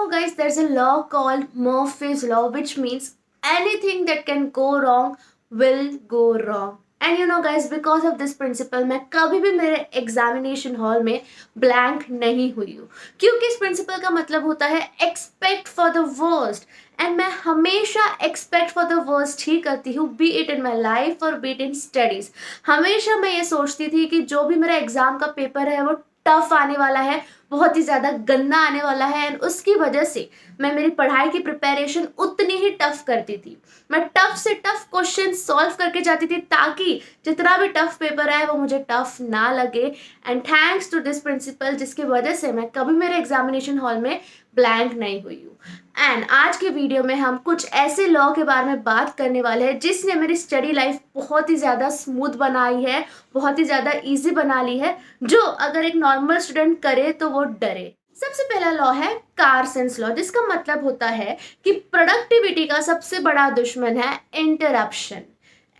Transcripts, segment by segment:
know, guys, there's a law called Murphy's Law, which means anything that can go wrong will go wrong. And you know, guys, because of this principle, मैं कभी भी मेरे examination hall में blank नहीं हुई हूँ, क्योंकि इस प्रिंसिपल का मतलब होता है expect for the worst. And मैं हमेशा एक्सपेक्ट फॉर द वर्स्ट ही करती हूँ, B it in my life और बी इट इन स्टडीज. हमेशा मैं ये सोचती थी कि जो भी मेरा एग्जाम का पेपर है वो टफ आने वाला है, बहुत ही ज़्यादा गंदा आने वाला है. एंड उसकी वजह से मैं मेरी पढ़ाई की प्रिपरेशन उतनी ही टफ करती थी. मैं टफ से टफ क्वेश्चन सॉल्व करके जाती थी ताकि जितना भी टफ पेपर आए वो मुझे टफ ना लगे. And thanks to this principle, जिसकी वजह से मैं कभी मेरे एग्जामिनेशन हॉल में ब्लैंक नहीं हुई हूँ. एंड आज के वीडियो में हम कुछ ऐसे लॉ के बारे में बात करने वाले हैं जिसने मेरी स्टडी लाइफ बहुत ही ज़्यादा स्मूथ बनाई है, बहुत ही ज़्यादा इजी बना ली है, जो अगर एक नॉर्मल स्टूडेंट करे तो वो डरे. सबसे पहला लॉ है कार्सन्स लॉ, जिसका मतलब होता है कि प्रोडक्टिविटी का सबसे बड़ा दुश्मन है interruption.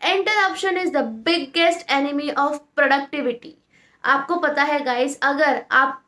Interruption is the biggest enemy of productivity. आपको पता है गाइस, अगर आप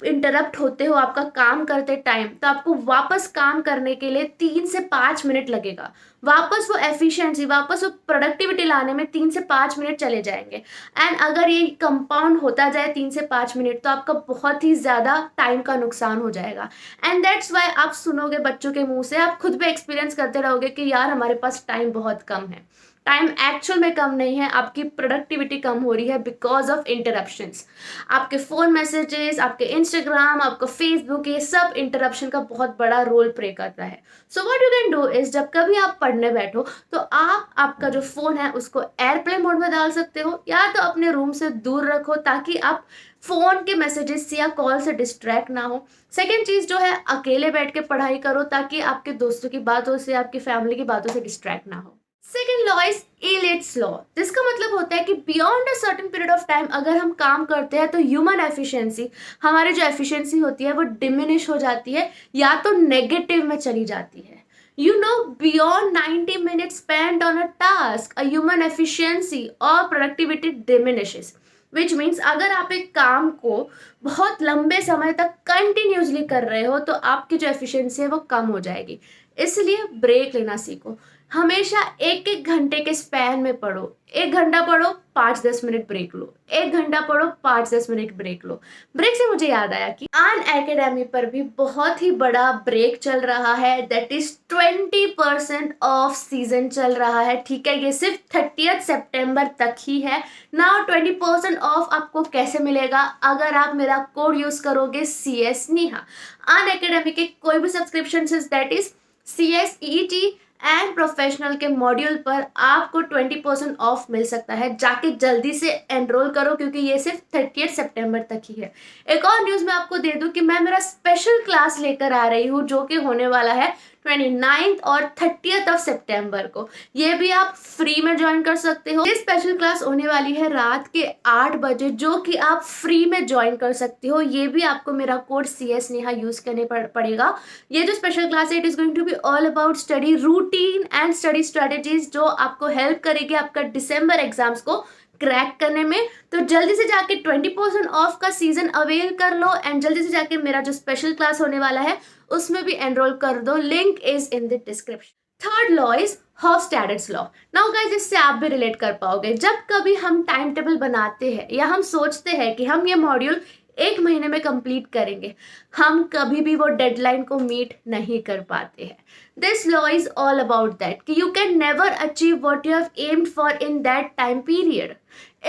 इंटरप्ट होते हो आपका काम करते टाइम, तो आपको वापस काम करने के लिए 3 से 5 मिनट लगेगा. वापस वो एफिशिएंसी, वापस वो प्रोडक्टिविटी लाने में 3 से 5 मिनट चले जाएंगे. एंड अगर ये कंपाउंड होता जाए 3 से 5 मिनट, तो आपका बहुत ही ज़्यादा टाइम का नुकसान हो जाएगा. एंड दैट्स वाई आप सुनोगे बच्चों के मुंह से, आप खुद भी एक्सपीरियंस करते रहोगे कि यार हमारे पास टाइम बहुत कम है. टाइम एक्चुअल में कम नहीं है, आपकी प्रोडक्टिविटी कम हो रही है बिकॉज ऑफ इंटरप्शंस. आपके फ़ोन मैसेजेस, आपके इंस्टाग्राम, आपका फेसबुक, ये सब इंटरप्शन का बहुत बड़ा रोल प्ले करता है. So what you can do is, जब कभी आप पढ़ने बैठो तो आप आपका जो फ़ोन है उसको एयरप्लेन मोड में डाल सकते हो, या तो अपने रूम से दूर रखो ताकि आप फ़ोन के मैसेजेस से या कॉल से डिस्ट्रैक्ट ना हो. सेकेंड चीज़ जो है, अकेले बैठ के पढ़ाई करो ताकि आपके दोस्तों की बातों से, आपकी फैमिली की बातों से डिस्ट्रैक्ट ना हो. सेकेंड लॉ इज इलिट्स लॉ, जिसका मतलब होता है कि beyond a certain period of time अगर हम काम करते हैं तो ह्यूमन एफिशिएंसी, हमारी जो एफिशिएंसी होती है वो डिमिनिश हो जाती है या तो नेगेटिव में चली जाती है. You know, beyond 90 minutes spent on a task, a human efficiency or productivity diminishes. Which means अगर आप एक काम को बहुत लंबे समय तक कंटिन्यूसली कर रहे हो तो आपकी जो एफिशिएंसी है वो कम हो जाएगी. इसलिए ब्रेक लेना सीखो. हमेशा एक एक घंटे के स्पैन में पढ़ो. 1 घंटा पढ़ो, 5-10 मिनट ब्रेक लो. 1 घंटा पढ़ो, 5-10 मिनट ब्रेक लो. ब्रेक से मुझे याद आया कि अन एकेडमी पर भी बहुत ही बड़ा ब्रेक चल रहा है, दैट इज 20% ऑफ सीजन चल रहा है. ठीक है, ये सिर्फ 30 सितंबर तक ही है. नाउ 20% ऑफ आपको कैसे मिलेगा? अगर आप मेरा कोड यूज करोगे CS नेहा. अन एकेडमी के कोई भी subscription, that is CS, EET and professional के मॉड्यूल पर आपको 20% ऑफ मिल सकता है. जाके जल्दी से एनरोल करो क्योंकि ये सिर्फ 30 सितंबर तक ही है. एक और न्यूज़ मैं आपको दे दूं कि मैं मेरा स्पेशल क्लास लेकर आ रही हूँ जो कि होने वाला है 29 और 30 सितंबर को. ये भी आप फ्री में ज्वाइन कर सकते हो. ये स्पेशल क्लास होने वाली है रात के 8 बजे, जो कि आप फ्री में ज्वाइन कर सकते हो. ये भी आपको मेरा कोड CS नेहा यूज करने पड़ेगा. ये जो स्पेशल क्लास है, it is going to be all about study routine and study strategies, जो आपको हेल्प करेगी आपका दिसंबर एग्जाम्स को क्रैक करने में. तो जल्दी से जाके 20% ऑफ का सीजन अवेल कर लो एंड जल्दी से जाके मेरा जो स्पेशल क्लास होने वाला है उसमें भी एनरोल कर दो. Link is in the description. Third law is Hofstadter's law. Now guys, इससे आप भी रिलेट कर पाओगे. जब कभी हम टाइम टेबल बनाते हैं या हम सोचते हैं कि हम ये मॉड्यूल 1 महीने में कंप्लीट करेंगे, हम कभी भी वो डेडलाइन को मीट नहीं कर पाते हैं. This law is all about that कि you can never achieve what you have aimed for in that time period.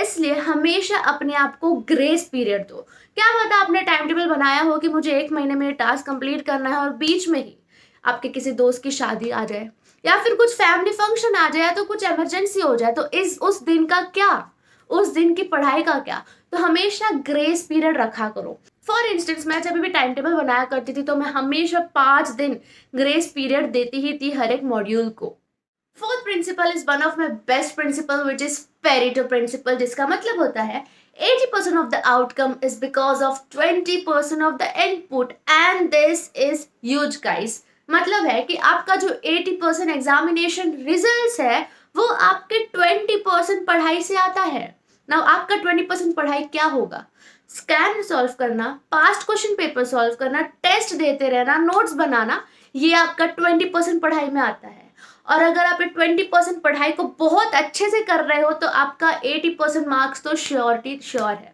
इसलिए हमेशा अपने आप को ग्रेस पीरियड दो. क्या पता आपने टाइम टेबल बनाया हो कि मुझे 1 महीने में टास्क कंप्लीट करना है और बीच में ही आपके किसी दोस्त की शादी आ जाए या फिर कुछ फैमिली फंक्शन आ जाए, तो कुछ इमरजेंसी हो जाए, तो उस दिन का क्या, उस दिन की पढ़ाई का क्या? तो हमेशा ग्रेस पीरियड रखा करो. फॉर इंस्टेंस, मैं जब भी टाइम टेबल बनाया करती थी तो मैं हमेशा 5 दिन ग्रेस पीरियड देती ही थी हर एक मॉड्यूल को. Fourth principle is one of my best principle, which is Pareto principle, जिसका मतलब होता है 80% of the outcome is because of 20% of the input and this is huge guys. मतलब है कि आपका जो 80% एग्जामिनेशन रिजल्ट्स है वो आपके 20% पढ़ाई से आता है. नाउ आपका 20% पढ़ाई क्या होगा? स्कैन सॉल्व करना, पास्ट क्वेश्चन पेपर सॉल्व करना, टेस्ट देते रहना, नोट्स बनाना, ये आपका 20% पढ़ाई में आता है। और अगर आप 20% पढ़ाई को बहुत अच्छे से कर रहे हो तो आपका 80% मार्क्स तो श्योर है।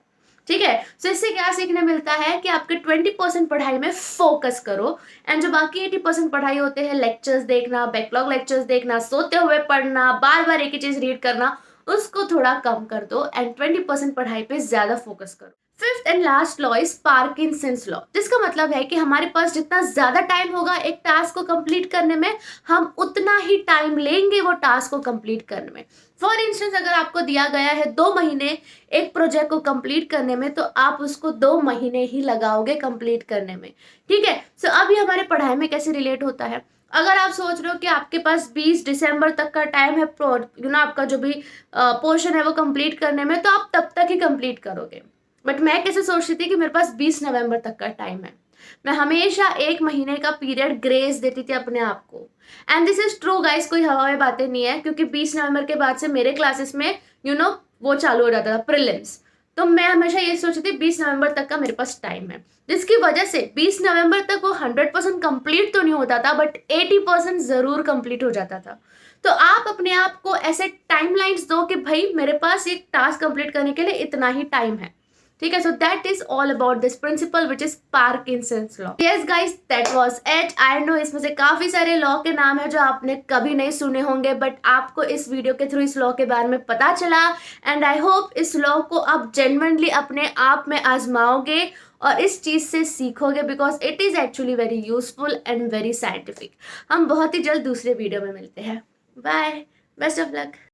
ठीक है, तो इससे क्या सीखने मिलता है कि आपके 20% पढ़ाई में फोकस करो, एंड जो बाकी 80% पढ़ाई होते हैं, लेक्चर्स देखना, बैकलॉग लेक्चर्स देखना, सोते हुए पढ़ना, बार बार एक ही चीज रीड करना, उसको थोड़ा कम कर दो एंड 20% पढ़ाई पे ज्यादा फोकस करो। Fifth and last law is Parkinson's law, जिसका मतलब है कि हमारे पास जितना ज्यादा टाइम होगा एक टास्क को कंप्लीट करने में, हम उतना ही टाइम लेंगे वो टास्क को कंप्लीट करने में। फॉर इंस्टेंस, अगर आपको दिया गया है 2 महीने एक प्रोजेक्ट को कंप्लीट करने में, तो आप उसको 2 महीने ही लगाओगे कंप्लीट करने में। ठीक है, सो अब ये हमारे पढ़ाई में कैसे रिलेट होता है। अगर आप सोच रहे हो कि आपके पास 20 दिसंबर तक का टाइम है आपका जो भी पोर्शन है वो कंप्लीट करने में, तो आप तब तक ही कंप्लीट करोगे। बट मैं कैसे सोचती थी कि मेरे पास 20 नवंबर तक का टाइम है, मैं हमेशा 1 महीने का पीरियड ग्रेस देती थी अपने आप को। And this is true guys, कोई हवा में बातें नहीं है, क्योंकि 20 नवंबर के बाद से मेरे क्लासेस में वो चालू हो जाता था, प्रीलिम्स। तो मैं हमेशा ये सोचती थी 20 नवंबर तक का मेरे पास टाइम है, जिसकी वजह से 20 नवंबर तक वो 100% कंप्लीट तो नहीं होता था, बट 80% जरूर कंप्लीट हो जाता था। तो आप अपने आप को ऐसे टाइमलाइंस दो कि भाई मेरे पास एक टास्क कंप्लीट करने के लिए इतना ही टाइम है। ठीक है, so that is all about this principle which is Parkinson's law. Yes guys, that was it. I know इसमें से काफी सारे लॉ के नाम है जो आपने कभी नहीं सुने होंगे, बट आपको इस वीडियो के थ्रू इस लॉ के बारे में पता चला, एंड आई होप इस लॉ को आप जेन्युइनली अपने आप में आजमाओगे और इस चीज से सीखोगे, because it is actually very useful and very scientific. हम बहुत ही जल्द दूसरे वीडियो में मिलते हैं। Bye, best of luck.